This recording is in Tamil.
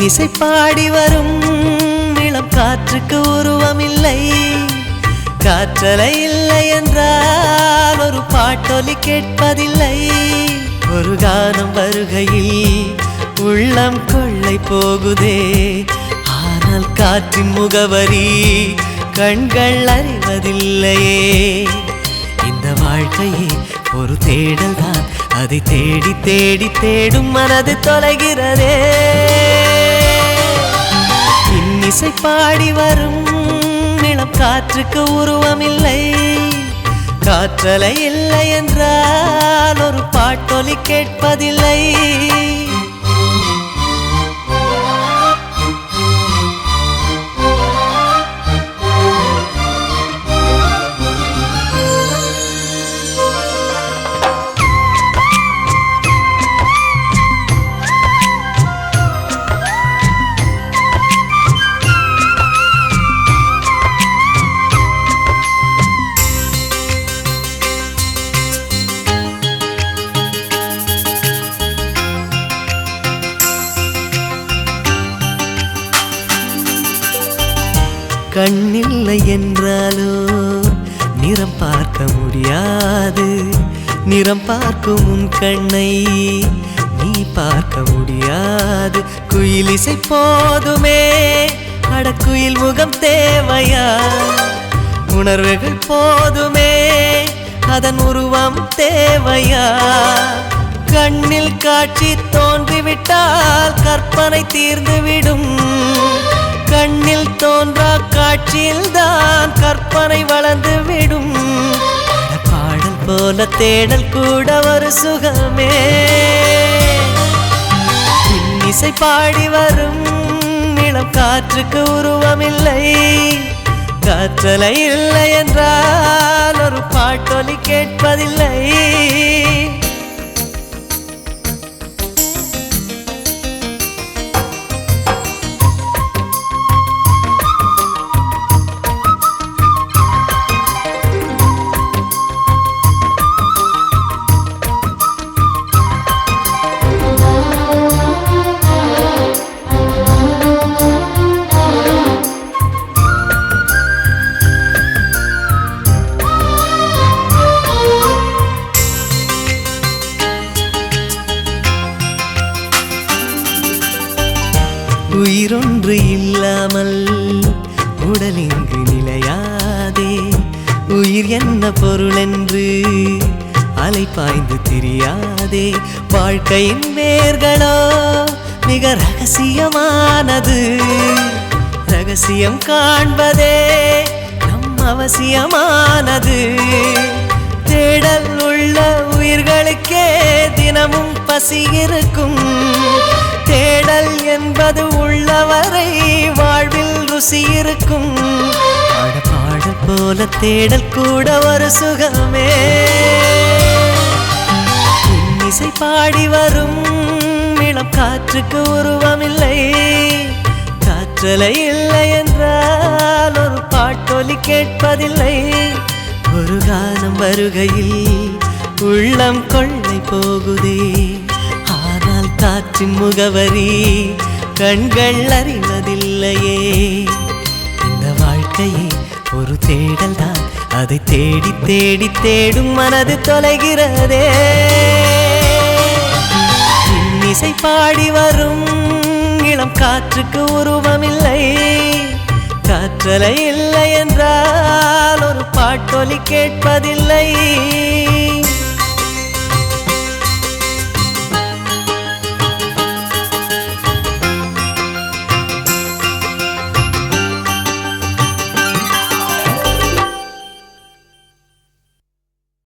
இன்னிசை பாடி வரும் இளம் காற்றுக்கு உருவமில்லை. காற்றலை இல்லை என்றால் ஒரு பாட்டொலி கேட்பதில்லை. ஒரு கானம் வருகையில் உள்ளம் கொள்ளை போகுதே, ஆனால் காற்றின் முகவரி கண்கள் அறிவதில்லையே. இந்த வாழ்க்கையே ஒரு தேடல் தான், அதை தேடி தேடி தேடும் மனது தொலைகிறதே. இன்னிசை பாடி வரும் இளம் காற்றுக்கு உருவமில்லை. காற்றலை இல்லை என்றால் ஒரு பாட்டொலி கேட்பதில்லை. கண்ணில்லை என்றாலோ நிறம் பார்க்க முடியாது. நிறம் பார்க்கும் உன் கண்ணை நீ பார்க்க முடியாது. குயிலிசை போதுமே, அடக்குயில் முகம் தேவையா? உணர்வுகள் போதுமே, அதன் உருவம் தேவையா? கண்ணில் காட்சி தோன்றிவிட்டால் கற்பனை தீர்ந்துவிடும். கண்ணில் தோன்றா காட்சியில் தான் கற்பனை வளர்ந்து விடும். பாடல் போல தேடல் கூட ஒரு சுகமே. இன்னிசை பாடி வரும் இளம் காற்றுக்கு உருவமில்லை. காற்றலை இல்லை என்றால் ஒரு பாட்டொலி கேட்பதில்லை. உயிரொன்று இல்லாமல் உடல் இங்கு நிலையாதே. உயிர் என்ன பொருள் என்று அலைப்பாய்ந்து தெரியாதே. வாழ்க்கையின் வேர்களோ மிக ரகசியமானது. ரகசியம் காண்பதே நம் அவசியமானது. தேடல் உள்ள உயிர்களுக்கே தினமும் பசி இருக்கும். தேடல் என்பது உள்ளவரை வாழ்வில் ருசி இருக்கும். பாடல் போல தேடல் கூட ஒரு சுகமே. இன்னிசை பாடி வரும் இளம் காற்றுக்கு உருவமில்லை. காற்றலை இல்லை என்றால் ஒரு பாட்டொலி கேட்பதில்லை. ஒரு கானம் வருகையில் உள்ளம் கொள்ளை போகுதே, ஆனால் காற்றின் முகவரி கண்கள் அறிவதில்லையே. இந்த வாழ்க்கையே ஒரு தேடல் தான், அதை தேடி தேடி தேடும் மனது தொலைகிறதே. இன்னிசை பாடி வரும் இளம் காற்றுக்கு உருவமில்லை. காற்றலை இல்லை என்றால் ஒரு பாட்டொலி கேட்பதில்லை.